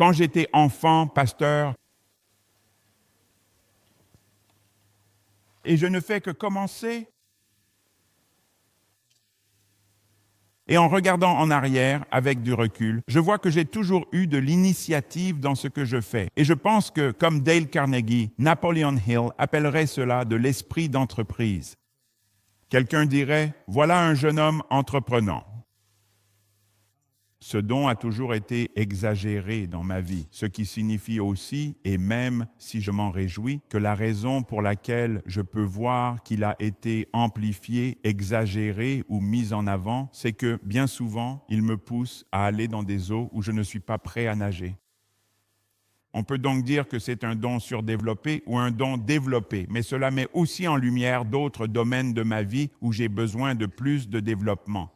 Quand j'étais enfant, pasteur, et je ne fais que commencer. Et en regardant en arrière, avec du recul, je vois que j'ai toujours eu de l'initiative dans ce que je fais. Et je pense que, comme Dale Carnegie, Napoleon Hill appellerait cela de l'esprit d'entreprise. Quelqu'un dirait, voilà un jeune homme entreprenant. Ce don a toujours été exagéré dans ma vie, ce qui signifie aussi, et même si je m'en réjouis, que la raison pour laquelle je peux voir qu'il a été amplifié, exagéré ou mis en avant, c'est que bien souvent, il me pousse à aller dans des eaux où je ne suis pas prêt à nager. On peut donc dire que c'est un don surdéveloppé ou un don développé, mais cela met aussi en lumière d'autres domaines de ma vie où j'ai besoin de plus de développement.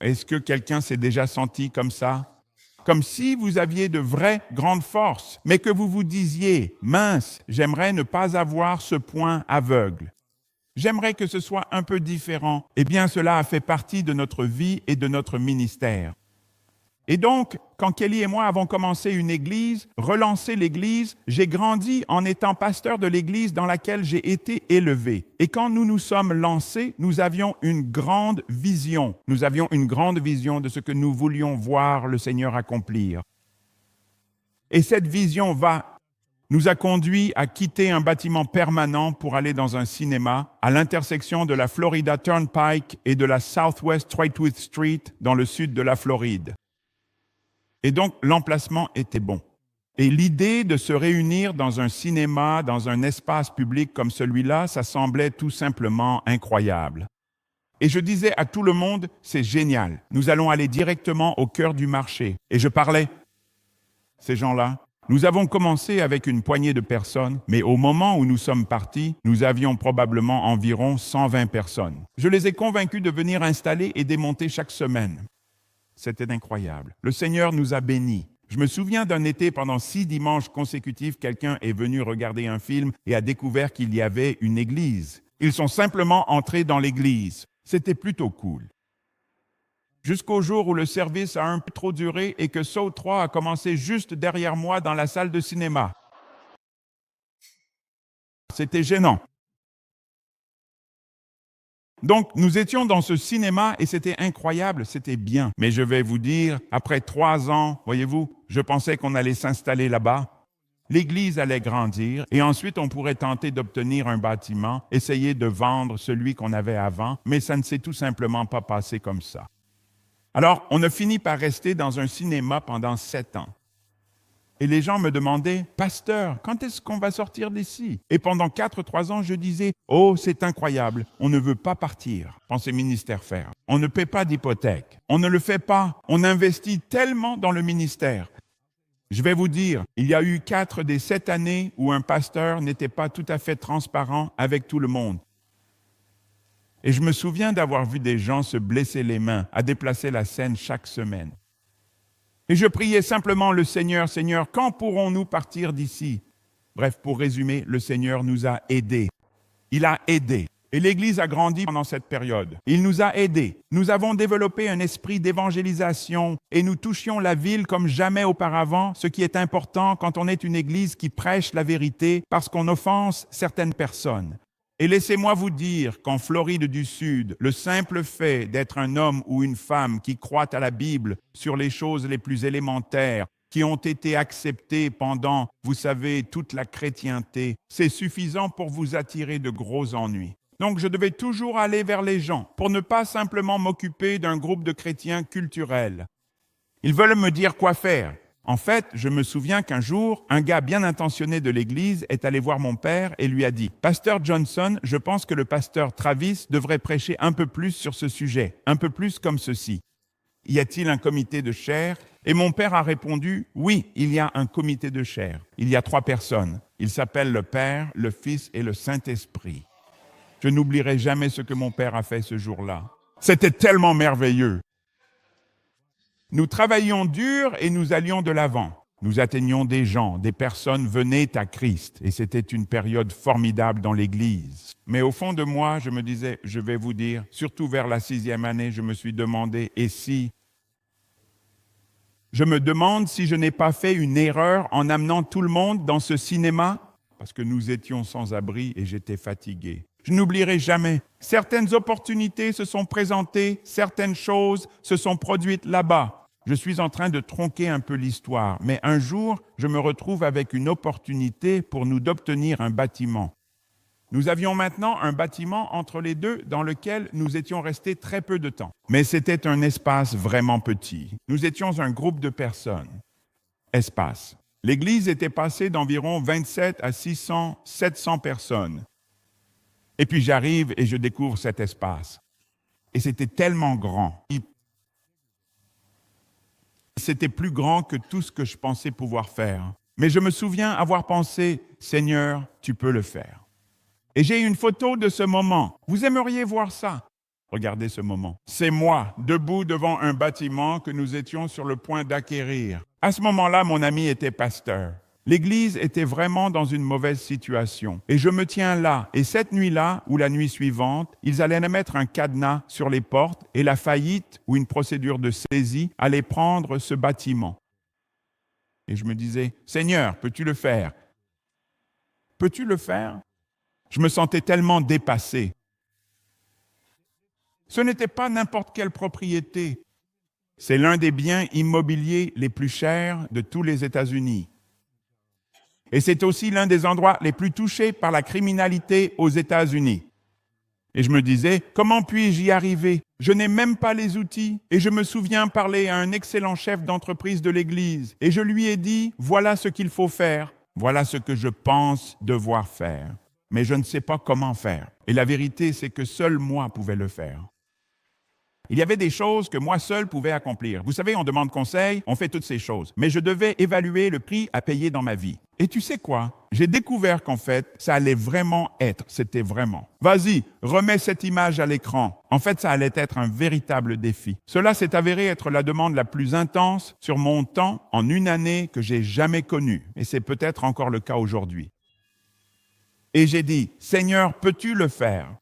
Est-ce que quelqu'un s'est déjà senti comme ça? Comme si vous aviez de vraies grandes forces, mais que vous vous disiez, mince, j'aimerais ne pas avoir ce point aveugle. J'aimerais que ce soit un peu différent. Eh bien, cela a fait partie de notre vie et de notre ministère. Et donc, quand Kelly et moi avons commencé une église, relancé l'église, j'ai grandi en étant pasteur de l'église dans laquelle j'ai été élevé. Et quand nous nous sommes lancés, nous avions une grande vision. Nous avions une grande vision de ce que nous voulions voir le Seigneur accomplir. Et cette vision nous a conduits à quitter un bâtiment permanent pour aller dans un cinéma à l'intersection de la Florida Turnpike et de la Southwest 30th Street dans le sud de la Floride. Et donc, l'emplacement était bon. Et l'idée de se réunir dans un cinéma, dans un espace public comme celui-là, ça semblait tout simplement incroyable. Et je disais à tout le monde, c'est génial, nous allons aller directement au cœur du marché. Et je parlais, ces gens-là, nous avons commencé avec une poignée de personnes, mais au moment où nous sommes partis, nous avions probablement environ 120 personnes. Je les ai convaincus de venir installer et démonter chaque semaine. C'était incroyable. Le Seigneur nous a bénis. Je me souviens d'un été, pendant 6 dimanches consécutifs, quelqu'un est venu regarder un film et a découvert qu'il y avait une église. Ils sont simplement entrés dans l'église. C'était plutôt cool. Jusqu'au jour où le service a un peu trop duré et que Saut 3 a commencé juste derrière moi dans la salle de cinéma. C'était gênant. Donc, nous étions dans ce cinéma et c'était incroyable, c'était bien. Mais je vais vous dire, après 3 ans, voyez-vous, je pensais qu'on allait s'installer là-bas. L'église allait grandir et ensuite on pourrait tenter d'obtenir un bâtiment, essayer de vendre celui qu'on avait avant, mais ça ne s'est tout simplement pas passé comme ça. Alors, on a fini par rester dans un cinéma pendant 7 ans. Et les gens me demandaient, « Pasteur, quand est-ce qu'on va sortir d'ici ?» Et pendant 3 ans, je disais, « Oh, c'est incroyable, on ne veut pas partir. » Pensez ministère faire. On ne paie pas d'hypothèque. On ne le fait pas. On investit tellement dans le ministère. Je vais vous dire, il y a eu 4 des 7 années où un pasteur n'était pas tout à fait transparent avec tout le monde. Et je me souviens d'avoir vu des gens se blesser les mains à déplacer la scène chaque semaine. Et je priais simplement le Seigneur, « Seigneur, quand pourrons-nous partir d'ici ?» Bref, pour résumer, le Seigneur nous a aidés. Il a aidé. Et l'Église a grandi pendant cette période. Il nous a aidés. Nous avons développé un esprit d'évangélisation et nous touchions la ville comme jamais auparavant, ce qui est important quand on est une Église qui prêche la vérité parce qu'on offense certaines personnes. Et laissez-moi vous dire qu'en Floride du Sud, le simple fait d'être un homme ou une femme qui croit à la Bible sur les choses les plus élémentaires, qui ont été acceptées pendant, vous savez, toute la chrétienté, c'est suffisant pour vous attirer de gros ennuis. Donc je devais toujours aller vers les gens pour ne pas simplement m'occuper d'un groupe de chrétiens culturels. Ils veulent me dire quoi faire. En fait, je me souviens qu'un jour, un gars bien intentionné de l'Église est allé voir mon père et lui a dit « Pasteur Johnson, je pense que le pasteur Travis devrait prêcher un peu plus sur ce sujet, un peu plus comme ceci. Y a-t-il un comité de chair ?» Et mon père a répondu « Oui, il y a un comité de chair. Il y a 3 personnes. Ils s'appellent le Père, le Fils et le Saint-Esprit. » Je n'oublierai jamais ce que mon père a fait ce jour-là. C'était tellement merveilleux. Nous travaillions dur et nous allions de l'avant. Nous atteignions des gens, des personnes venaient à Christ et c'était une période formidable dans l'Église. Mais au fond de moi, je me disais, je vais vous dire, surtout vers la 6e année, je me suis demandé, et si Je me demande si je n'ai pas fait une erreur en amenant tout le monde dans ce cinéma, parce que nous étions sans abri et j'étais fatigué. Je n'oublierai jamais. Certaines opportunités se sont présentées, certaines choses se sont produites là-bas. Je suis en train de tronquer un peu l'histoire, mais un jour, je me retrouve avec une opportunité pour nous d'obtenir un bâtiment. Nous avions maintenant un bâtiment entre les deux dans lequel nous étions restés très peu de temps. Mais c'était un espace vraiment petit. Nous étions un groupe de personnes. Espace. L'église était passée d'environ 27 à 600, 700 personnes. Et puis j'arrive et je découvre cet espace. Et c'était tellement grand. C'était plus grand que tout ce que je pensais pouvoir faire. Mais je me souviens avoir pensé, Seigneur, tu peux le faire. Et j'ai une photo de ce moment. Vous aimeriez voir ça? Regardez ce moment. C'est moi, debout devant un bâtiment que nous étions sur le point d'acquérir. À ce moment-là, mon ami était pasteur. L'église était vraiment dans une mauvaise situation. Et je me tiens là. Et cette nuit-là, ou la nuit suivante, ils allaient mettre un cadenas sur les portes et la faillite ou une procédure de saisie allait prendre ce bâtiment. Et je me disais, Seigneur, peux-tu le faire? Peux-tu le faire? Je me sentais tellement dépassé. Ce n'était pas n'importe quelle propriété. C'est l'un des biens immobiliers les plus chers de tous les États-Unis. Et c'est aussi l'un des endroits les plus touchés par la criminalité aux États-Unis. Et je me disais, comment puis-je y arriver? Je n'ai même pas les outils. Et je me souviens parler à un excellent chef d'entreprise de l'Église. Et je lui ai dit, voilà ce qu'il faut faire. Voilà ce que je pense devoir faire. Mais je ne sais pas comment faire. Et la vérité, c'est que seul moi pouvais le faire. Il y avait des choses que moi seul pouvais accomplir. Vous savez, on demande conseil, on fait toutes ces choses. Mais je devais évaluer le prix à payer dans ma vie. Et tu sais quoi? J'ai découvert qu'en fait, ça allait vraiment être, c'était vraiment. Vas-y, remets cette image à l'écran. En fait, ça allait être un véritable défi. Cela s'est avéré être la demande la plus intense sur mon temps en une année que j'ai jamais connue. Et c'est peut-être encore le cas aujourd'hui. Et j'ai dit, Seigneur, peux-tu le faire?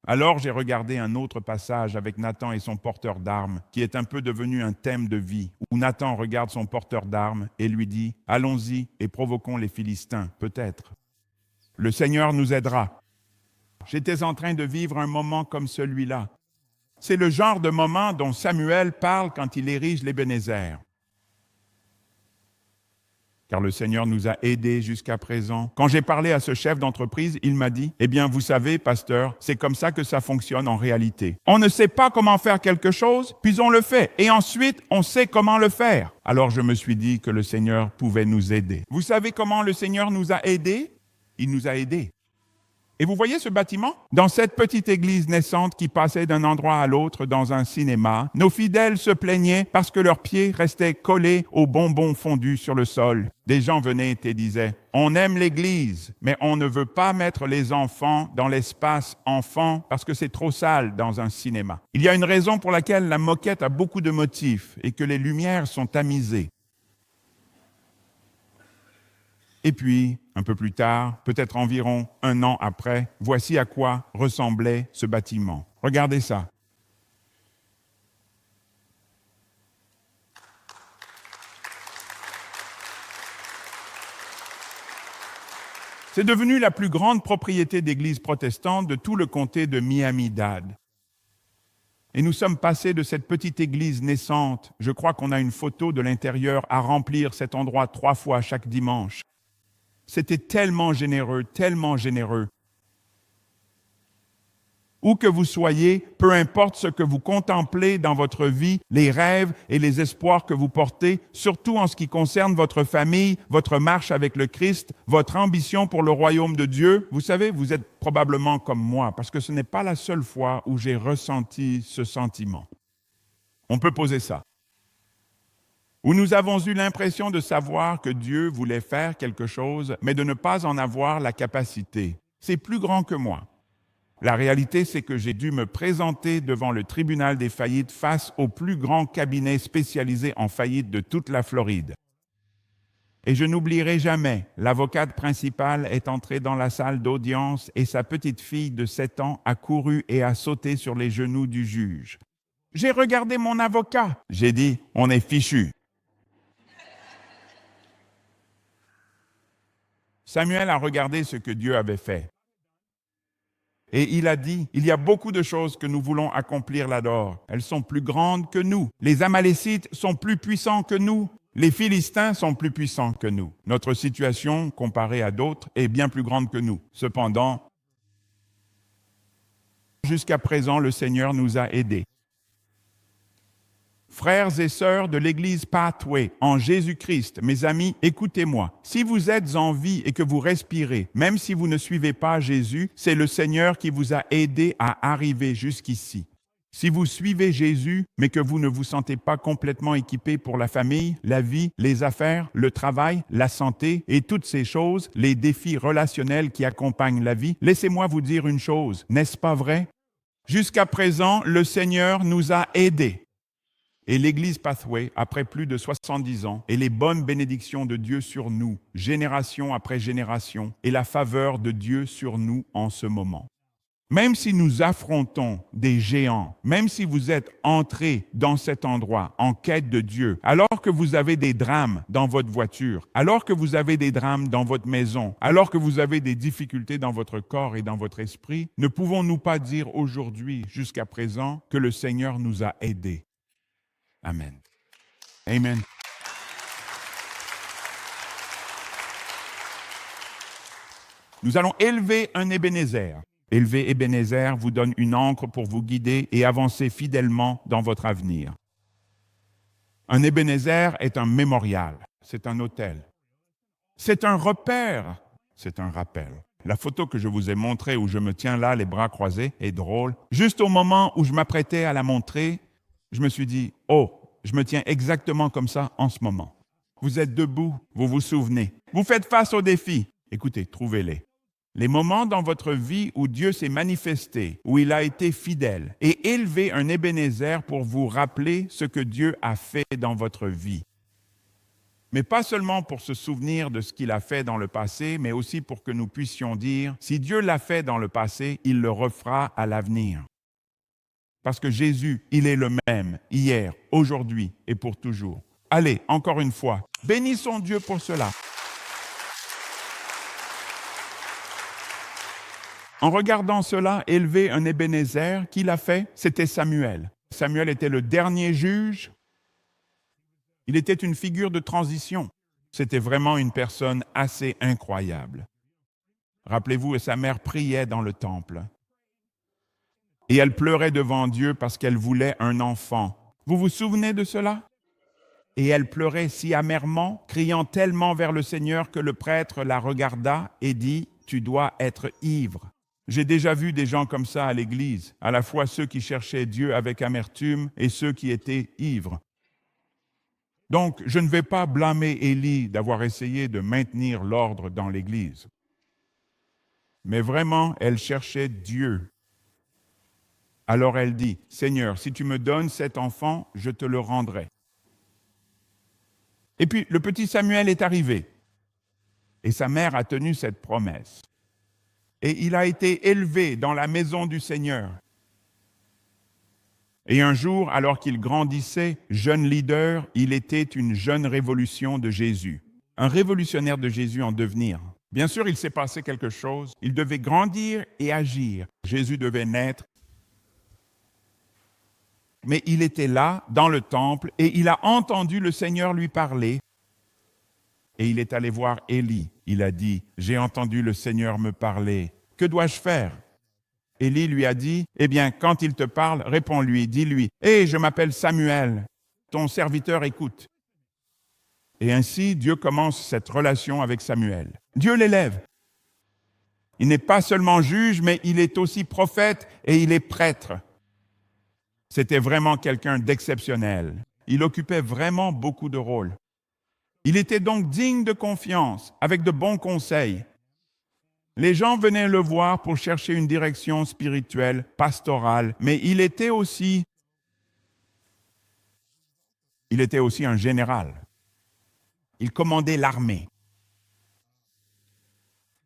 Alors j'ai regardé un autre passage avec Nathan et son porteur d'armes, qui est un peu devenu un thème de vie, où Nathan regarde son porteur d'armes et lui dit, allons-y et provoquons les Philistins, peut-être. Le Seigneur nous aidera. J'étais en train de vivre un moment comme celui-là. C'est le genre de moment dont Samuel parle quand il érige l'Ébénézer. Car le Seigneur nous a aidés jusqu'à présent. Quand j'ai parlé à ce chef d'entreprise, il m'a dit, eh bien, vous savez, pasteur, c'est comme ça que ça fonctionne en réalité. On ne sait pas comment faire quelque chose, puis on le fait. Et ensuite, on sait comment le faire. Alors je me suis dit que le Seigneur pouvait nous aider. Vous savez comment le Seigneur nous a aidés? Il nous a aidés. Et vous voyez ce bâtiment? Dans cette petite église naissante qui passait d'un endroit à l'autre dans un cinéma, nos fidèles se plaignaient parce que leurs pieds restaient collés aux bonbons fondus sur le sol. Des gens venaient et disaient, on aime l'église, mais on ne veut pas mettre les enfants dans l'espace enfant parce que c'est trop sale dans un cinéma. Il y a une raison pour laquelle la moquette a beaucoup de motifs et que les lumières sont tamisées. Et puis, un peu plus tard, peut-être environ 1 an après, voici à quoi ressemblait ce bâtiment. Regardez ça. C'est devenu la plus grande propriété d'église protestante de tout le comté de Miami-Dade. Et nous sommes passés de cette petite église naissante, je crois qu'on a une photo de l'intérieur, à remplir cet endroit 3 fois chaque dimanche. C'était tellement généreux, tellement généreux. Où que vous soyez, peu importe ce que vous contemplez dans votre vie, les rêves et les espoirs que vous portez, surtout en ce qui concerne votre famille, votre marche avec le Christ, votre ambition pour le royaume de Dieu, vous savez, vous êtes probablement comme moi, parce que ce n'est pas la seule fois où j'ai ressenti ce sentiment. On peut poser ça. Où nous avons eu l'impression de savoir que Dieu voulait faire quelque chose, mais de ne pas en avoir la capacité. C'est plus grand que moi. La réalité, c'est que j'ai dû me présenter devant le tribunal des faillites face au plus grand cabinet spécialisé en faillite de toute la Floride. Et je n'oublierai jamais, l'avocate principale est entrée dans la salle d'audience et sa petite fille de 7 ans a couru et a sauté sur les genoux du juge. J'ai regardé mon avocat. J'ai dit, on est fichu. Samuel a regardé ce que Dieu avait fait. Et il a dit, il y a beaucoup de choses que nous voulons accomplir là-dedans. Elles sont plus grandes que nous. Les Amalécites sont plus puissants que nous. Les Philistins sont plus puissants que nous. Notre situation, comparée à d'autres, est bien plus grande que nous. Cependant, jusqu'à présent, le Seigneur nous a aidés. Frères et sœurs de l'Église Pathway, en Jésus-Christ, mes amis, écoutez-moi. Si vous êtes en vie et que vous respirez, même si vous ne suivez pas Jésus, c'est le Seigneur qui vous a aidé à arriver jusqu'ici. Si vous suivez Jésus, mais que vous ne vous sentez pas complètement équipé pour la famille, la vie, les affaires, le travail, la santé et toutes ces choses, les défis relationnels qui accompagnent la vie, laissez-moi vous dire une chose, n'est-ce pas vrai? Jusqu'à présent, le Seigneur nous a aidés. Et l'Église Pathway, après plus de 70 ans, et les bonnes bénédictions de Dieu sur nous, génération après génération, et la faveur de Dieu sur nous en ce moment. Même si nous affrontons des géants, même si vous êtes entrés dans cet endroit en quête de Dieu, alors que vous avez des drames dans votre voiture, alors que vous avez des drames dans votre maison, alors que vous avez des difficultés dans votre corps et dans votre esprit, ne pouvons-nous pas dire aujourd'hui, jusqu'à présent, que le Seigneur nous a aidés? Amen. Amen. Nous allons élever un Ebenezer. Élever Ebenezer vous donne une ancre pour vous guider et avancer fidèlement dans votre avenir. Un Ebenezer est un mémorial, c'est un autel. C'est un repère, c'est un rappel. La photo que je vous ai montrée où je me tiens là, les bras croisés, est drôle. Juste au moment où je m'apprêtais à la montrer, je me suis dit, oh, je me tiens exactement comme ça en ce moment. Vous êtes debout, vous vous souvenez. Vous faites face aux défis. Écoutez, trouvez-les. Les moments dans votre vie où Dieu s'est manifesté, où il a été fidèle, et élevez un Ebenezer pour vous rappeler ce que Dieu a fait dans votre vie. Mais pas seulement pour se souvenir de ce qu'il a fait dans le passé, mais aussi pour que nous puissions dire, si Dieu l'a fait dans le passé, il le refera à l'avenir. Parce que Jésus, il est le même, hier, aujourd'hui et pour toujours. Allez, encore une fois, bénissons Dieu pour cela. En regardant cela, élever un Ebenezer, qui l'a fait? C'était Samuel. Samuel était le dernier juge. Il était une figure de transition. C'était vraiment une personne assez incroyable. Rappelez-vous, sa mère priait dans le temple. Et elle pleurait devant Dieu parce qu'elle voulait un enfant. Vous vous souvenez de cela? Et elle pleurait si amèrement, criant tellement vers le Seigneur que le prêtre la regarda et dit, « Tu dois être ivre. » J'ai déjà vu des gens comme ça à l'église, à la fois ceux qui cherchaient Dieu avec amertume et ceux qui étaient ivres. Donc, je ne vais pas blâmer Élie d'avoir essayé de maintenir l'ordre dans l'église. Mais vraiment, elle cherchait Dieu. Alors elle dit, « Seigneur, si tu me donnes cet enfant, je te le rendrai. » Et puis, le petit Samuel est arrivé. Et sa mère a tenu cette promesse. Et il a été élevé dans la maison du Seigneur. Et un jour, alors qu'il grandissait, jeune leader, il était une jeune révolution de Jésus. Un révolutionnaire de Jésus en devenir. Bien sûr, il s'est passé quelque chose. Il devait grandir et agir. Jésus devait naître. Mais il était là, dans le temple, et il a entendu le Seigneur lui parler. Et il est allé voir Élie. Il a dit, « J'ai entendu le Seigneur me parler. Que dois-je faire? » Élie lui a dit, « Eh bien, quand il te parle, réponds-lui, dis-lui, « Hé, je m'appelle Samuel, ton serviteur écoute. » Et ainsi, Dieu commence cette relation avec Samuel. Dieu l'élève. Il n'est pas seulement juge, mais il est aussi prophète et il est prêtre. C'était vraiment quelqu'un d'exceptionnel. Il occupait vraiment beaucoup de rôles. Il était donc digne de confiance, avec de bons conseils. Les gens venaient le voir pour chercher une direction spirituelle, pastorale, mais il était aussi un général. Il commandait l'armée.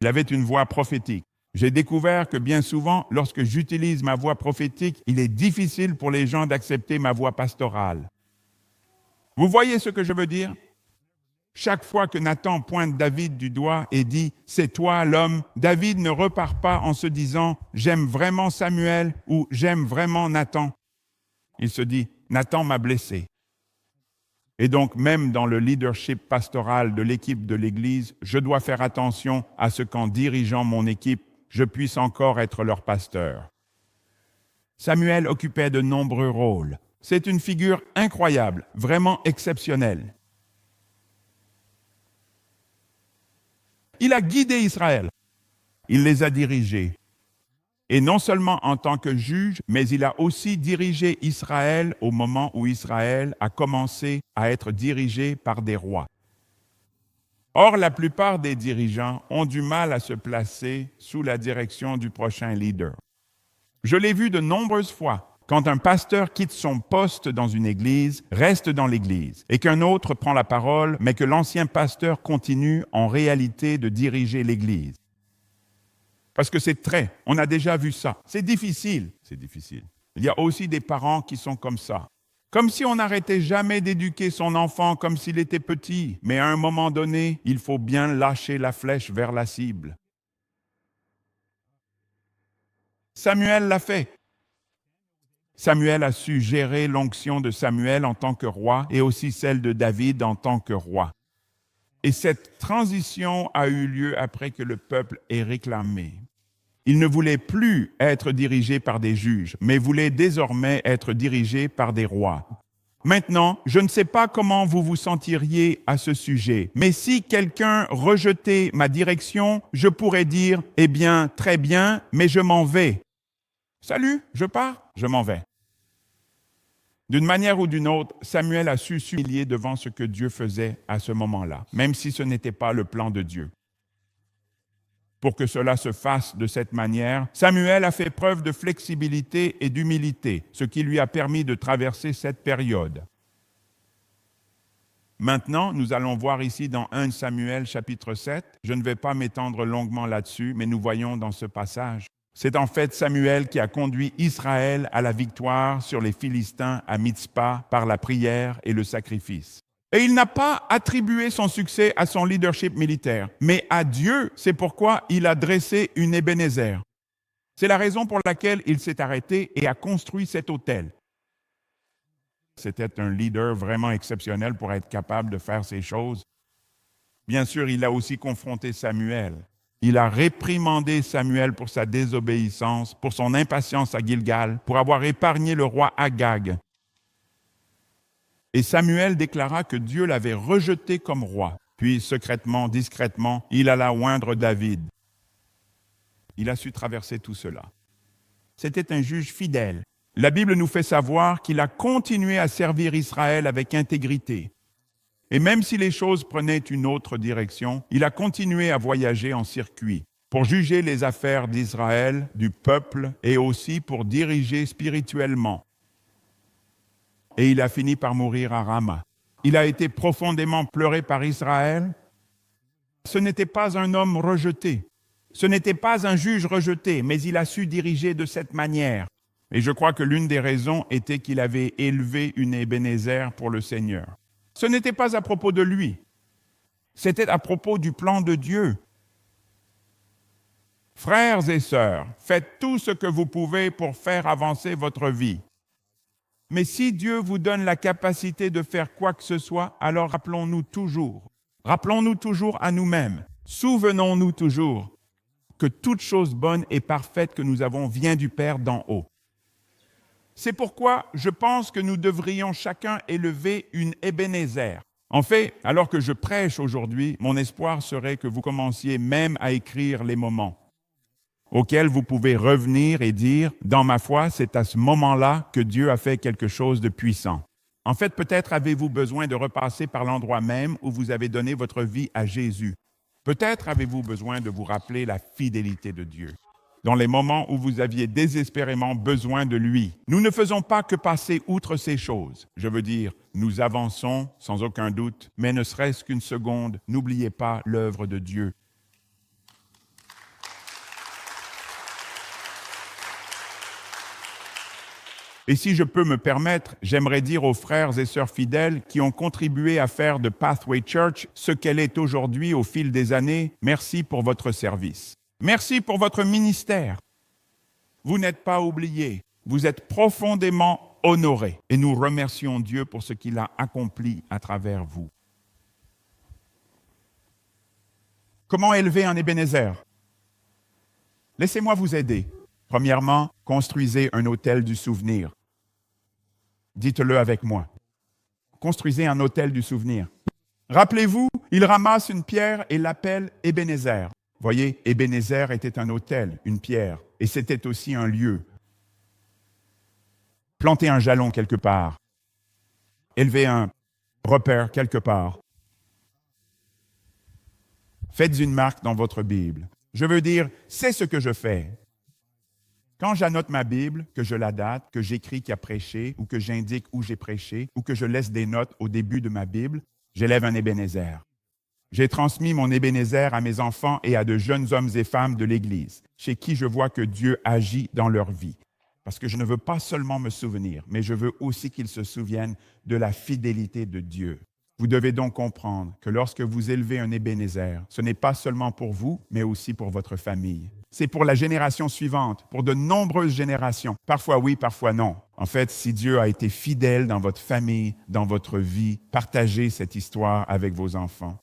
Il avait une voix prophétique. J'ai découvert que bien souvent, lorsque j'utilise ma voix prophétique, il est difficile pour les gens d'accepter ma voix pastorale. Vous voyez ce que je veux dire? Chaque fois que Nathan pointe David du doigt et dit « C'est toi l'homme », David ne repart pas en se disant « J'aime vraiment Samuel » ou « J'aime vraiment Nathan ». Il se dit « Nathan m'a blessé ». Et donc, même dans le leadership pastoral de l'équipe de l'Église, je dois faire attention à ce qu'en dirigeant mon équipe, je puisse encore être leur pasteur. Samuel occupait de nombreux rôles. C'est une figure incroyable, vraiment exceptionnelle. Il a guidé Israël. Il les a dirigés. Et non seulement en tant que juge, mais il a aussi dirigé Israël au moment où Israël a commencé à être dirigé par des rois. Or, la plupart des dirigeants ont du mal à se placer sous la direction du prochain leader. Je l'ai vu de nombreuses fois. Quand un pasteur quitte son poste dans une église, reste dans l'église, et qu'un autre prend la parole, mais que l'ancien pasteur continue en réalité de diriger l'église. Parce que on a déjà vu ça. C'est difficile. Il y a aussi des parents qui sont comme ça. Comme si on n'arrêtait jamais d'éduquer son enfant comme s'il était petit, mais à un moment donné, il faut bien lâcher la flèche vers la cible. Samuel l'a fait. Samuel a su gérer l'onction de Samuel en tant que roi et aussi celle de David en tant que roi. Et cette transition a eu lieu après que le peuple ait réclamé. Il ne voulait plus être dirigé par des juges, mais voulait désormais être dirigé par des rois. Maintenant, je ne sais pas comment vous vous sentiriez à ce sujet, mais si quelqu'un rejetait ma direction, je pourrais dire « Eh bien, très bien, mais je m'en vais. » Salut, je pars, je m'en vais. D'une manière ou d'une autre, Samuel a su s'humilier devant ce que Dieu faisait à ce moment-là, même si ce n'était pas le plan de Dieu. Pour que cela se fasse de cette manière, Samuel a fait preuve de flexibilité et d'humilité, ce qui lui a permis de traverser cette période. Maintenant, nous allons voir ici dans 1 Samuel chapitre 7. Je ne vais pas m'étendre longuement là-dessus, mais nous voyons dans ce passage. C'est en fait Samuel qui a conduit Israël à la victoire sur les Philistins à Mitzpa par la prière et le sacrifice. Et il n'a pas attribué son succès à son leadership militaire, mais à Dieu. C'est pourquoi il a dressé une Ébenézer. C'est la raison pour laquelle il s'est arrêté et a construit cet autel. C'était un leader vraiment exceptionnel pour être capable de faire ces choses. Bien sûr, il a aussi confronté Samuel. Il a réprimandé Samuel pour sa désobéissance, pour son impatience à Gilgal, pour avoir épargné le roi Agag. Et Samuel déclara que Dieu l'avait rejeté comme roi. Puis, secrètement, discrètement, il alla oindre David. Il a su traverser tout cela. C'était un juge fidèle. La Bible nous fait savoir qu'il a continué à servir Israël avec intégrité. Et même si les choses prenaient une autre direction, il a continué à voyager en circuit pour juger les affaires d'Israël, du peuple, et aussi pour diriger spirituellement. Et il a fini par mourir à Rama. Il a été profondément pleuré par Israël. Ce n'était pas un homme rejeté. Ce n'était pas un juge rejeté, mais il a su diriger de cette manière. Et je crois que l'une des raisons était qu'il avait élevé une Ébenézer pour le Seigneur. Ce n'était pas à propos de lui. C'était à propos du plan de Dieu. Frères et sœurs, faites tout ce que vous pouvez pour faire avancer votre vie. Mais si Dieu vous donne la capacité de faire quoi que ce soit, alors rappelons-nous toujours à nous-mêmes, souvenons-nous toujours que toute chose bonne et parfaite que nous avons vient du Père d'en haut. C'est pourquoi je pense que nous devrions chacun élever une Ébenézer. En fait, alors que je prêche aujourd'hui, mon espoir serait que vous commenciez même à écrire les moments auxquels vous pouvez revenir et dire « Dans ma foi, c'est à ce moment-là que Dieu a fait quelque chose de puissant ». En fait, peut-être avez-vous besoin de repasser par l'endroit même où vous avez donné votre vie à Jésus. Peut-être avez-vous besoin de vous rappeler la fidélité de Dieu dans les moments où vous aviez désespérément besoin de lui. Nous ne faisons pas que passer outre ces choses. Je veux dire, nous avançons sans aucun doute, mais ne serait-ce qu'une seconde, n'oubliez pas l'œuvre de Dieu. Et si je peux me permettre, j'aimerais dire aux frères et sœurs fidèles qui ont contribué à faire de Pathway Church ce qu'elle est aujourd'hui au fil des années, merci pour votre service. Merci pour votre ministère. Vous n'êtes pas oubliés, vous êtes profondément honorés et nous remercions Dieu pour ce qu'il a accompli à travers vous. Comment élever un Ebenezer? Laissez-moi vous aider. Premièrement, construisez un hôtel du souvenir. Dites-le avec moi. Construisez un hôtel du souvenir. Rappelez-vous, il ramasse une pierre et l'appelle Ebenezer. Voyez, Ebenezer était un hôtel, une pierre, et c'était aussi un lieu. Plantez un jalon quelque part. Élevez un repère quelque part. Faites une marque dans votre Bible. Je veux dire, c'est ce que je fais. Quand j'annote ma Bible, que je la date, que j'écris qui a prêché, ou que j'indique où j'ai prêché, ou que je laisse des notes au début de ma Bible, j'élève un Ebenezer. J'ai transmis mon Ebenezer à mes enfants et à de jeunes hommes et femmes de l'Église, chez qui je vois que Dieu agit dans leur vie. Parce que je ne veux pas seulement me souvenir, mais je veux aussi qu'ils se souviennent de la fidélité de Dieu. Vous devez donc comprendre que lorsque vous élevez un Ebenezer, ce n'est pas seulement pour vous, mais aussi pour votre famille. C'est pour la génération suivante, pour de nombreuses générations. Parfois oui, parfois non. En fait, si Dieu a été fidèle dans votre famille, dans votre vie, partagez cette histoire avec vos enfants.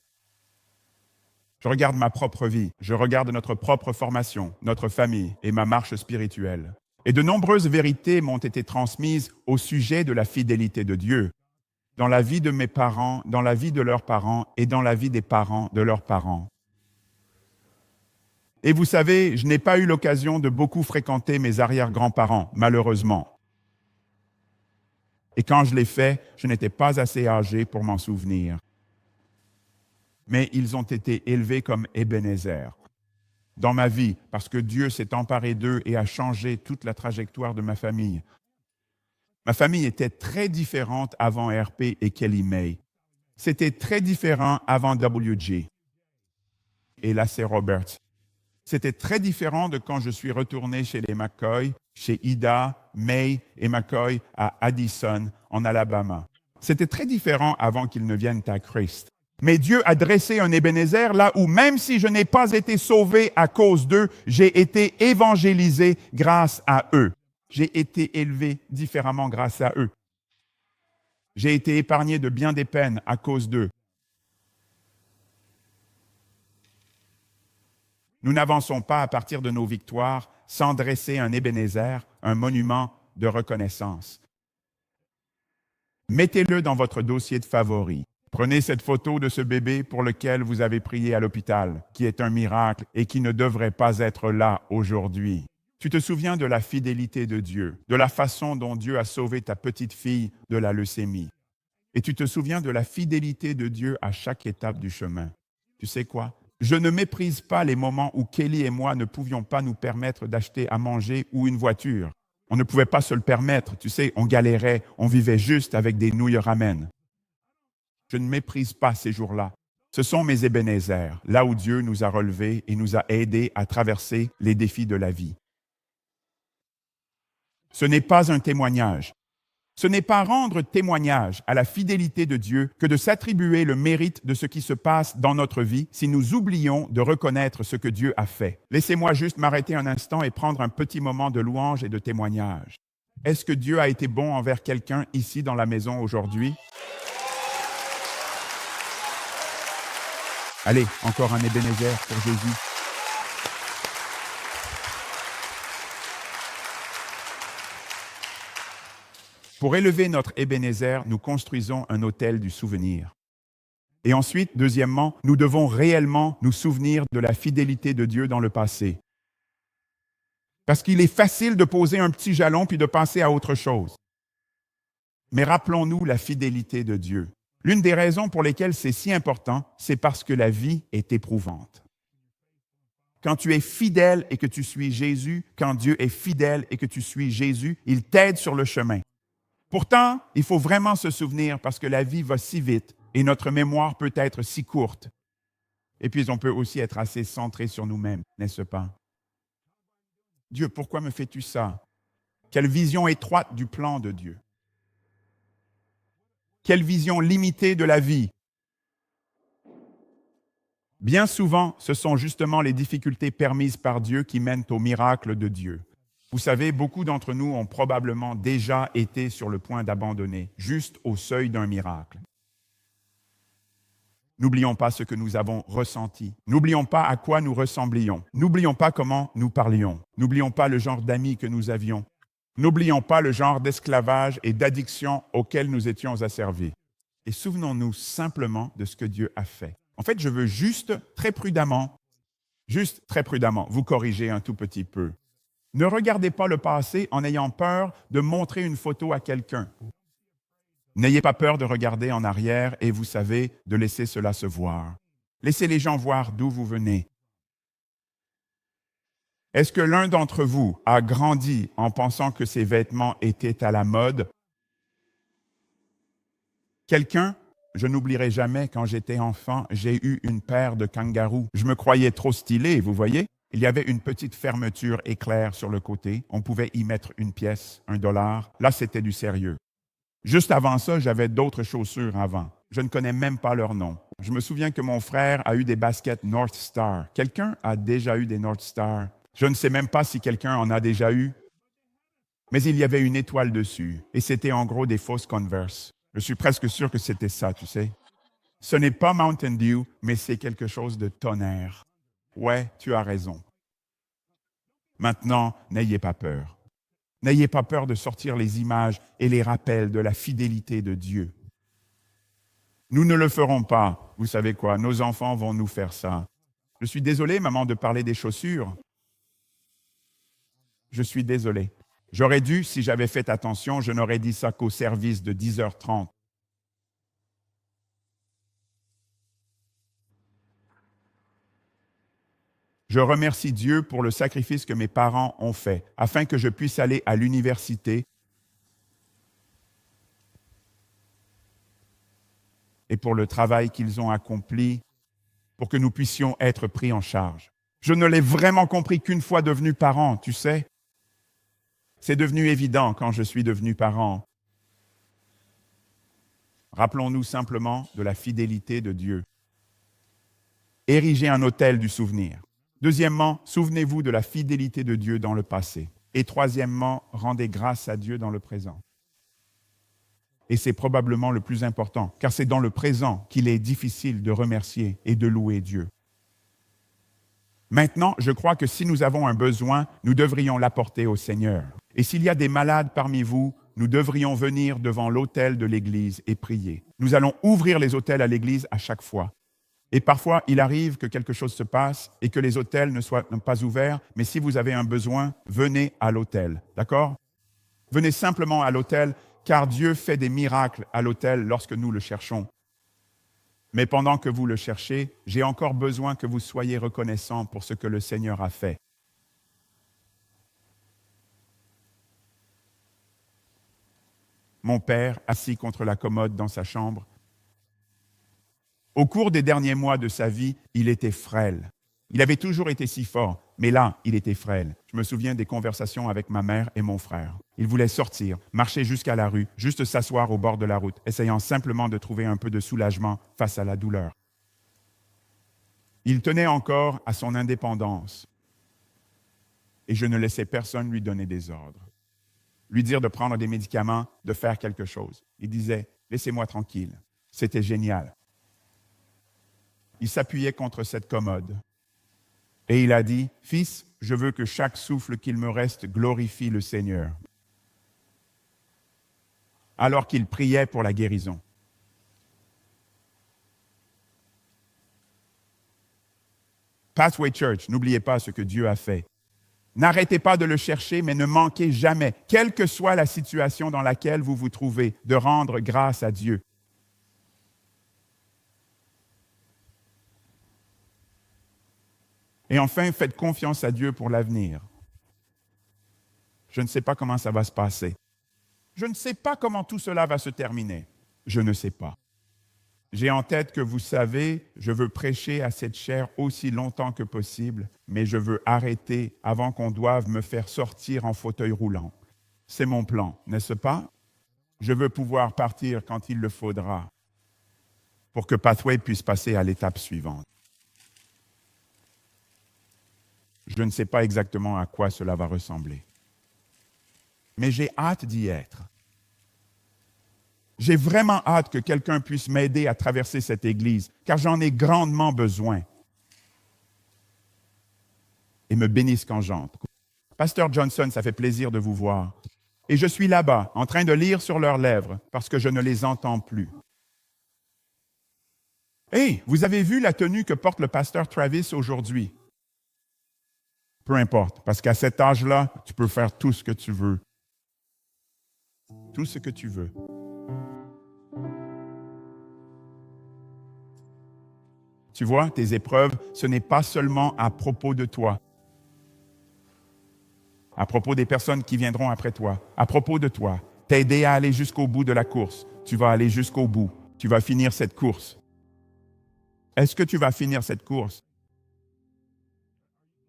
Je regarde ma propre vie, je regarde notre propre formation, notre famille et ma marche spirituelle. Et de nombreuses vérités m'ont été transmises au sujet de la fidélité de Dieu, dans la vie de mes parents, dans la vie de leurs parents et dans la vie des parents de leurs parents. Et vous savez, je n'ai pas eu l'occasion de beaucoup fréquenter mes arrière-grands-parents, malheureusement. Et quand je l'ai fait, je n'étais pas assez âgé pour m'en souvenir. Mais ils ont été élevés comme Ebenezer dans ma vie, parce que Dieu s'est emparé d'eux et a changé toute la trajectoire de ma famille. Ma famille était très différente avant RP et Kelly May. C'était très différent avant WG et Lacey Roberts. C'était très différent de quand je suis retourné chez les McCoy, chez Ida, May et McCoy à Addison, en Alabama. C'était très différent avant qu'ils ne viennent à Christ. Mais Dieu a dressé un Ebenezer là où, même si je n'ai pas été sauvé à cause d'eux, j'ai été évangélisé grâce à eux. J'ai été élevé différemment grâce à eux. J'ai été épargné de bien des peines à cause d'eux. Nous n'avançons pas à partir de nos victoires sans dresser un Ebenezer, un monument de reconnaissance. Mettez-le dans votre dossier de favoris. Prenez cette photo de ce bébé pour lequel vous avez prié à l'hôpital, qui est un miracle et qui ne devrait pas être là aujourd'hui. Tu te souviens de la fidélité de Dieu, de la façon dont Dieu a sauvé ta petite fille de la leucémie. Et tu te souviens de la fidélité de Dieu à chaque étape du chemin. Tu sais quoi? Je ne méprise pas les moments où Kelly et moi ne pouvions pas nous permettre d'acheter à manger ou une voiture. On ne pouvait pas se le permettre, tu sais, on galérait, on vivait juste avec des nouilles ramen. Je ne méprise pas ces jours-là. Ce sont mes Ebenezer, là où Dieu nous a relevés et nous a aidés à traverser les défis de la vie. Ce n'est pas un témoignage. Ce n'est pas rendre témoignage à la fidélité de Dieu que de s'attribuer le mérite de ce qui se passe dans notre vie si nous oublions de reconnaître ce que Dieu a fait. Laissez-moi juste m'arrêter un instant et prendre un petit moment de louange et de témoignage. Est-ce que Dieu a été bon envers quelqu'un ici dans la maison aujourd'hui? Allez, encore un Ebenezer pour Jésus. Pour élever notre Ebenezer, nous construisons un hôtel du souvenir. Et ensuite, deuxièmement, nous devons réellement nous souvenir de la fidélité de Dieu dans le passé. Parce qu'il est facile de poser un petit jalon puis de passer à autre chose. Mais rappelons-nous la fidélité de Dieu. L'une des raisons pour lesquelles c'est si important, c'est parce que la vie est éprouvante. Quand tu es fidèle et que tu suis Jésus, quand Dieu est fidèle et que tu suis Jésus, il t'aide sur le chemin. Pourtant, il faut vraiment se souvenir parce que la vie va si vite et notre mémoire peut être si courte. Et puis, on peut aussi être assez centré sur nous-mêmes, n'est-ce pas? Dieu, pourquoi me fais-tu ça? Quelle vision étroite du plan de Dieu. Quelle vision limitée de la vie. Bien souvent, ce sont justement les difficultés permises par Dieu qui mènent au miracle de Dieu. Vous savez, beaucoup d'entre nous ont probablement déjà été sur le point d'abandonner, juste au seuil d'un miracle. N'oublions pas ce que nous avons ressenti. N'oublions pas à quoi nous ressemblions. N'oublions pas comment nous parlions. N'oublions pas le genre d'amis que nous avions. N'oublions pas le genre d'esclavage et d'addiction auquel nous étions asservis. Et souvenons-nous simplement de ce que Dieu a fait. En fait, je veux juste très prudemment, vous corriger un tout petit peu. Ne regardez pas le passé en ayant peur de montrer une photo à quelqu'un. N'ayez pas peur de regarder en arrière et vous savez, de laisser cela se voir. Laissez les gens voir d'où vous venez. Est-ce que l'un d'entre vous a grandi en pensant que ses vêtements étaient à la mode? Quelqu'un? Je n'oublierai jamais, quand j'étais enfant, j'ai eu une paire de kangaroos. Je me croyais trop stylé, vous voyez? Il y avait une petite fermeture éclair sur le côté. On pouvait y mettre une pièce, $1. Là, c'était du sérieux. Juste avant ça, j'avais d'autres chaussures avant. Je ne connais même pas leur nom. Je me souviens que mon frère a eu des baskets North Star. Quelqu'un a déjà eu des North Star? Je ne sais même pas si quelqu'un en a déjà eu. Mais il y avait une étoile dessus, et c'était en gros des fausses Converse. Je suis presque sûr que c'était ça, tu sais. Ce n'est pas Mountain Dew, mais c'est quelque chose de tonnerre. Ouais, tu as raison. Maintenant, n'ayez pas peur. N'ayez pas peur de sortir les images et les rappels de la fidélité de Dieu. Nous ne le ferons pas. Vous savez quoi, nos enfants vont nous faire ça. Je suis désolé, maman, de parler des chaussures. Je suis désolé. J'aurais dû, si j'avais fait attention, je n'aurais dit ça qu'au service de 10h30. Je remercie Dieu pour le sacrifice que mes parents ont fait, afin que je puisse aller à l'université et pour le travail qu'ils ont accompli, pour que nous puissions être pris en charge. Je ne l'ai vraiment compris qu'une fois devenu parent, tu sais. C'est devenu évident quand je suis devenu parent. Rappelons-nous simplement de la fidélité de Dieu. Érigez un autel du souvenir. Deuxièmement, souvenez-vous de la fidélité de Dieu dans le passé. Et troisièmement, rendez grâce à Dieu dans le présent. Et c'est probablement le plus important, car c'est dans le présent qu'il est difficile de remercier et de louer Dieu. Maintenant, je crois que si nous avons un besoin, nous devrions l'apporter au Seigneur. Et s'il y a des malades parmi vous, nous devrions venir devant l'autel de l'Église et prier. Nous allons ouvrir les autels à l'Église à chaque fois. Et parfois, il arrive que quelque chose se passe et que les autels ne soient pas ouverts, mais si vous avez un besoin, venez à l'autel, d'accord? Venez simplement à l'autel, car Dieu fait des miracles à l'autel lorsque nous le cherchons. Mais pendant que vous le cherchez, j'ai encore besoin que vous soyez reconnaissants pour ce que le Seigneur a fait. Mon père, assis contre la commode dans sa chambre, au cours des derniers mois de sa vie, il était frêle. Il avait toujours été si fort, mais là, il était frêle. Je me souviens des conversations avec ma mère et mon frère. Il voulait sortir, marcher jusqu'à la rue, juste s'asseoir au bord de la route, essayant simplement de trouver un peu de soulagement face à la douleur. Il tenait encore à son indépendance. Et je ne laissais personne lui donner des ordres. Lui dire de prendre des médicaments, de faire quelque chose. Il disait, laissez-moi tranquille. C'était génial. Il s'appuyait contre cette commode. Et il a dit, « Fils, je veux que chaque souffle qu'il me reste glorifie le Seigneur. » Alors qu'il priait pour la guérison. Pathway Church, n'oubliez pas ce que Dieu a fait. N'arrêtez pas de le chercher, mais ne manquez jamais, quelle que soit la situation dans laquelle vous vous trouvez, de rendre grâce à Dieu. Et enfin, faites confiance à Dieu pour l'avenir. Je ne sais pas comment ça va se passer. Je ne sais pas comment tout cela va se terminer. Je ne sais pas. J'ai en tête que vous savez, je veux prêcher à cette chair aussi longtemps que possible, mais je veux arrêter avant qu'on doive me faire sortir en fauteuil roulant. C'est mon plan, n'est-ce pas? Je veux pouvoir partir quand il le faudra pour que Pathway puisse passer à l'étape suivante. Je ne sais pas exactement à quoi cela va ressembler. Mais j'ai hâte d'y être. J'ai vraiment hâte que quelqu'un puisse m'aider à traverser cette église, car j'en ai grandement besoin. Et me bénisse quand j'entre. Pasteur Johnson, ça fait plaisir de vous voir. Et je suis là-bas, en train de lire sur leurs lèvres, parce que je ne les entends plus. Hey, vous avez vu la tenue que porte le pasteur Travis aujourd'hui? Peu importe, parce qu'à cet âge-là, tu peux faire tout ce que tu veux. Tout ce que tu veux. Tu vois, tes épreuves, ce n'est pas seulement à propos de toi, à propos des personnes qui viendront après toi, à propos de toi, t'aider à aller jusqu'au bout de la course. Tu vas aller jusqu'au bout. Tu vas finir cette course. Est-ce que tu vas finir cette course?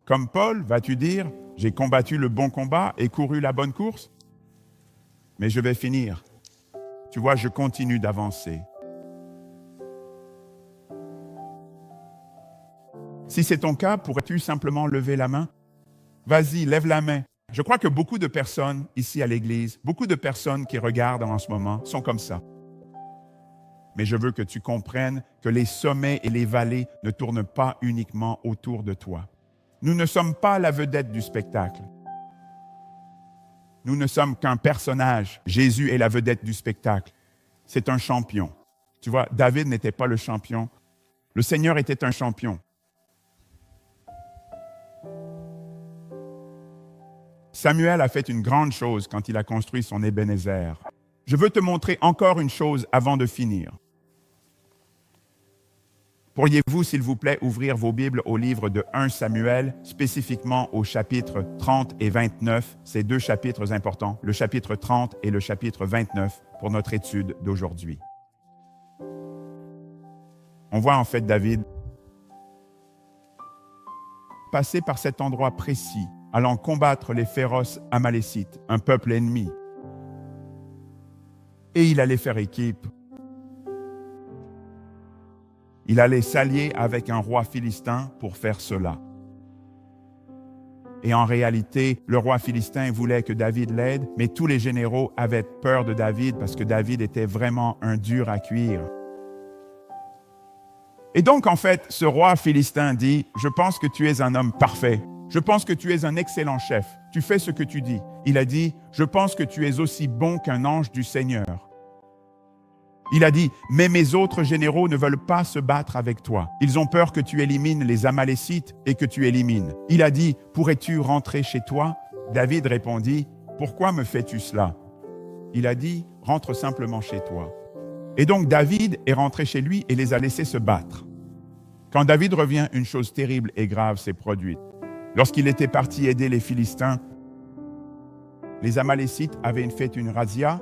Comme Paul, vas-tu dire, j'ai combattu le bon combat et couru la bonne course? Mais je vais finir. Tu vois, je continue d'avancer. Si c'est ton cas, pourrais-tu simplement lever la main? Vas-y, lève la main. Je crois que beaucoup de personnes ici à l'église, beaucoup de personnes qui regardent en ce moment sont comme ça. Mais je veux que tu comprennes que les sommets et les vallées ne tournent pas uniquement autour de toi. Nous ne sommes pas la vedette du spectacle. Nous ne sommes qu'un personnage. Jésus est la vedette du spectacle. C'est un champion. Tu vois, David n'était pas le champion. Le Seigneur était un champion. Samuel a fait une grande chose quand il a construit son Ebenezer. Je veux te montrer encore une chose avant de finir. Pourriez-vous, s'il vous plaît, ouvrir vos Bibles au livre de 1 Samuel, spécifiquement au chapitre 30 et 29, ces deux chapitres importants, le chapitre 30 et le chapitre 29, pour notre étude d'aujourd'hui. On voit en fait David passer par cet endroit précis, allant combattre les féroces Amalécites, un peuple ennemi. Et il allait faire équipe. Il allait s'allier avec un roi philistin pour faire cela. Et en réalité, le roi philistin voulait que David l'aide, mais tous les généraux avaient peur de David parce que David était vraiment un dur à cuire. Et donc, en fait, ce roi philistin dit, « Je pense que tu es un homme parfait. Je pense que tu es un excellent chef. Tu fais ce que tu dis. » Il a dit, « Je pense que tu es aussi bon qu'un ange du Seigneur. » Il a dit, « Mais mes autres généraux ne veulent pas se battre avec toi. Ils ont peur que tu élimines les Amalécites et que tu élimines. » Il a dit, « Pourrais-tu rentrer chez toi? » David répondit, « Pourquoi me fais-tu cela? » Il a dit, « Rentre simplement chez toi. » Et donc David est rentré chez lui et les a laissés se battre. Quand David revient, une chose terrible et grave s'est produite. Lorsqu'il était parti aider les Philistins, les Amalécites avaient fait une razzia.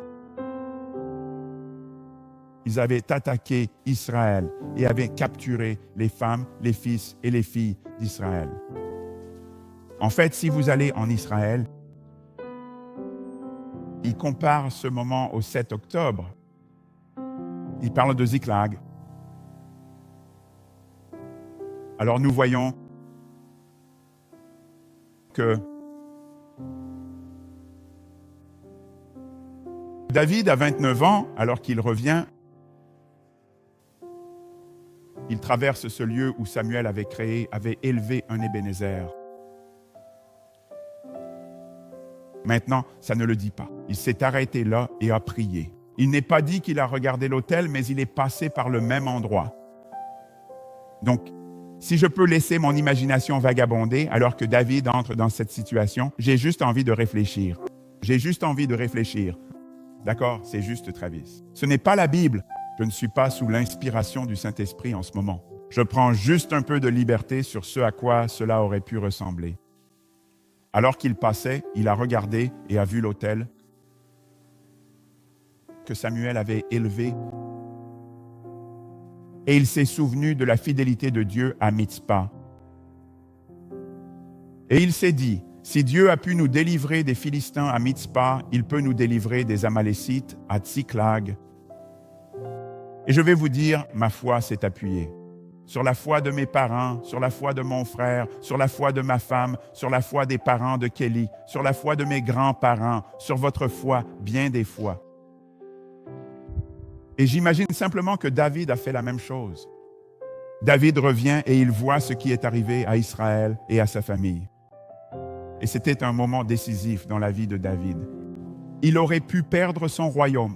Ils avaient attaqué Israël et avaient capturé les femmes, les fils et les filles d'Israël. En fait, si vous allez en Israël, il compare ce moment au 7 octobre. Il parle de Ziklag. Alors nous voyons que David a 29 ans, alors qu'il revient, il traverse ce lieu où Samuel avait créé, avait élevé un Ebenezer. Maintenant, ça ne le dit pas. Il s'est arrêté là et a prié. Il n'est pas dit qu'il a regardé l'autel, mais il est passé par le même endroit. Donc, si je peux laisser mon imagination vagabonder alors que David entre dans cette situation, j'ai juste envie de réfléchir. J'ai juste envie de réfléchir. D'accord? C'est juste Travis. Ce n'est pas la Bible. Je ne suis pas sous l'inspiration du Saint-Esprit en ce moment. Je prends juste un peu de liberté sur ce à quoi cela aurait pu ressembler. Alors qu'il passait, il a regardé et a vu l'autel que Samuel avait élevé. Et il s'est souvenu de la fidélité de Dieu à Mitzpah. Et il s'est dit, Si Dieu a pu nous délivrer des Philistins à Mitzpah, il peut nous délivrer des Amalécites à Tsiklag. Et je vais vous dire, ma foi s'est appuyée sur la foi de mes parents, sur la foi de mon frère, sur la foi de ma femme, sur la foi des parents de Kelly, sur la foi de mes grands-parents, sur votre foi, bien des fois. Et j'imagine simplement que David a fait la même chose. David revient et il voit ce qui est arrivé à Israël et à sa famille. Et c'était un moment décisif dans la vie de David. Il aurait pu perdre son royaume.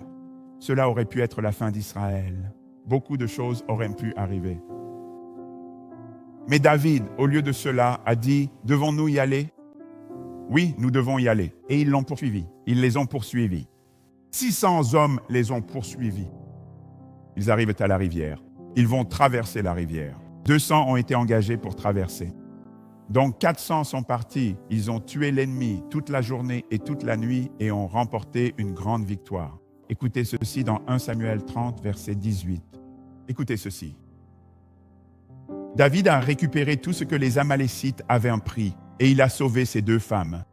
Cela aurait pu être la fin d'Israël. Beaucoup de choses auraient pu arriver. Mais David, au lieu de cela, a dit, « Devons-nous y aller ?» Oui, nous devons y aller. Et ils l'ont poursuivi. Ils les ont poursuivis. 600 hommes les ont poursuivis. Ils arrivent à la rivière. Ils vont traverser la rivière. 200 ont été engagés pour traverser. Donc 400 sont partis. Ils ont tué l'ennemi toute la journée et toute la nuit et ont remporté une grande victoire. Écoutez ceci dans 1 Samuel 30, verset 18. Écoutez ceci. David a récupéré tout ce que les Amalécites avaient pris et il a sauvé ses 2 femmes.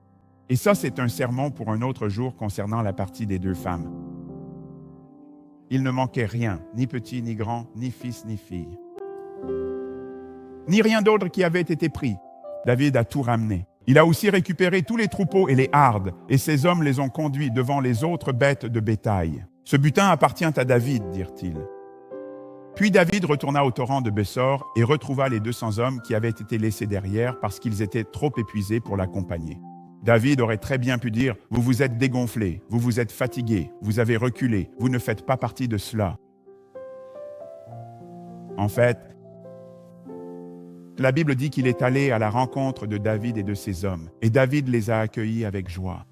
Et ça, c'est un sermon pour un autre jour concernant la partie des 2 femmes. Il ne manquait rien, ni petit ni grand, ni fils ni fille. Ni rien d'autre qui avait été pris. David a tout ramené. Il a aussi récupéré tous les troupeaux et les hardes, et ses hommes les ont conduits devant les autres bêtes de bétail. Ce butin appartient à David, dirent-ils. Puis David retourna au torrent de Bessor et retrouva les 200 hommes qui avaient été laissés derrière parce qu'ils étaient trop épuisés pour l'accompagner. David aurait très bien pu dire « Vous vous êtes dégonflés, vous vous êtes fatigués, vous avez reculé, vous ne faites pas partie de cela. » En fait, la Bible dit qu'il est allé à la rencontre de David et de ses hommes, et David les a accueillis avec joie.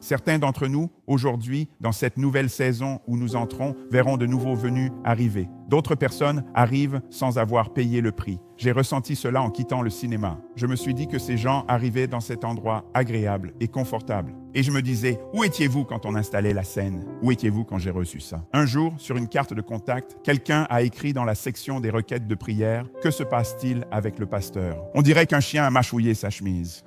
Certains d'entre nous, aujourd'hui, dans cette nouvelle saison où nous entrons, verront de nouveaux venus arriver. D'autres personnes arrivent sans avoir payé le prix. J'ai ressenti cela en quittant le cinéma. Je me suis dit que ces gens arrivaient dans cet endroit agréable et confortable. Et je me disais, où étiez-vous quand on installait la scène? Où étiez-vous quand j'ai reçu ça? Un jour, sur une carte de contact, quelqu'un a écrit dans la section des requêtes de prière, « Que se passe-t-il avec le pasteur? » On dirait qu'un chien a mâchouillé sa chemise.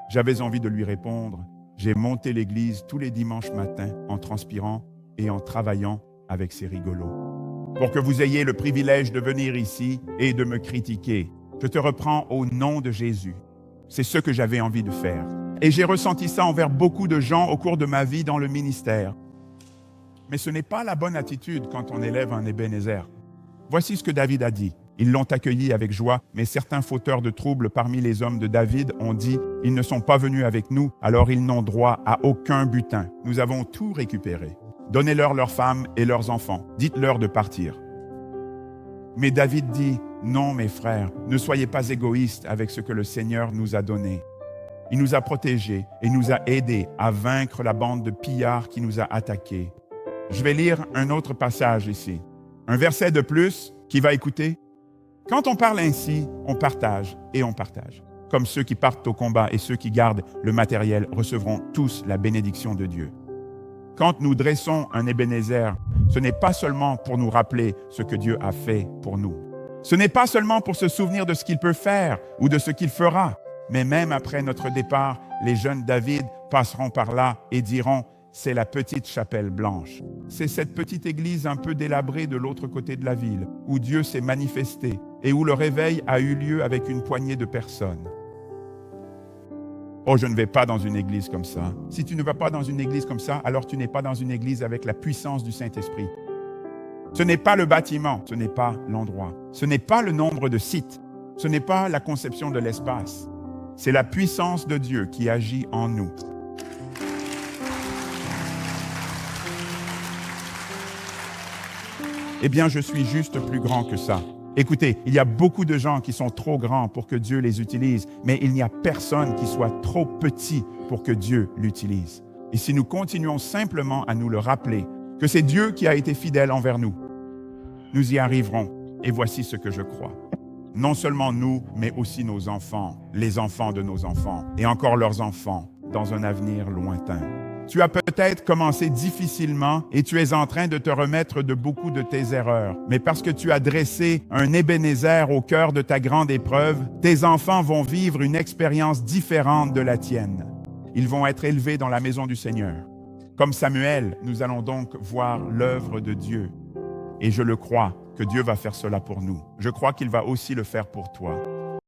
J'avais envie de lui répondre, j'ai monté l'église tous les dimanches matins en transpirant et en travaillant avec ces rigolos. Pour que vous ayez le privilège de venir ici et de me critiquer, je te reprends au nom de Jésus. C'est ce que j'avais envie de faire. Et j'ai ressenti ça envers beaucoup de gens au cours de ma vie dans le ministère. Mais ce n'est pas la bonne attitude quand on élève un Ebenezer. Voici ce que David a dit. Ils l'ont accueilli avec joie, mais certains fauteurs de troubles parmi les hommes de David ont dit « Ils ne sont pas venus avec nous, alors ils n'ont droit à aucun butin. Nous avons tout récupéré. Donnez-leur leurs femmes et leurs enfants. Dites-leur de partir. » Mais David dit « Non, mes frères, ne soyez pas égoïstes avec ce que le Seigneur nous a donné. Il nous a protégés et nous a aidés à vaincre la bande de pillards qui nous a attaqués. » Je vais lire un autre passage ici. Un verset de plus qui va écouter. Quand on parle ainsi, on partage et on partage. Comme ceux qui partent au combat et ceux qui gardent le matériel recevront tous la bénédiction de Dieu. Quand nous dressons un Ebenezer, ce n'est pas seulement pour nous rappeler ce que Dieu a fait pour nous. Ce n'est pas seulement pour se souvenir de ce qu'il peut faire ou de ce qu'il fera, mais même après notre départ, les jeunes David passeront par là et diront « C'est la petite chapelle blanche. C'est cette petite église un peu délabrée de l'autre côté de la ville, où Dieu s'est manifesté et où le réveil a eu lieu avec une poignée de personnes. » Oh, je ne vais pas dans une église comme ça. Si tu ne vas pas dans une église comme ça, alors tu n'es pas dans une église avec la puissance du Saint-Esprit. Ce n'est pas le bâtiment, ce n'est pas l'endroit. Ce n'est pas le nombre de sites, ce n'est pas la conception de l'espace. C'est la puissance de Dieu qui agit en nous. Eh bien, je suis juste plus grand que ça. Écoutez, il y a beaucoup de gens qui sont trop grands pour que Dieu les utilise, mais il n'y a personne qui soit trop petit pour que Dieu l'utilise. Et si nous continuons simplement à nous le rappeler, que c'est Dieu qui a été fidèle envers nous, nous y arriverons. Et voici ce que je crois. Non seulement nous, mais aussi nos enfants, les enfants de nos enfants, et encore leurs enfants, dans un avenir lointain. Tu as peut-être commencé difficilement et tu es en train de te remettre de beaucoup de tes erreurs. Mais parce que tu as dressé un Ébenézer au cœur de ta grande épreuve, tes enfants vont vivre une expérience différente de la tienne. Ils vont être élevés dans la maison du Seigneur. Comme Samuel, nous allons donc voir l'œuvre de Dieu. Et je le crois que Dieu va faire cela pour nous. Je crois qu'il va aussi le faire pour toi.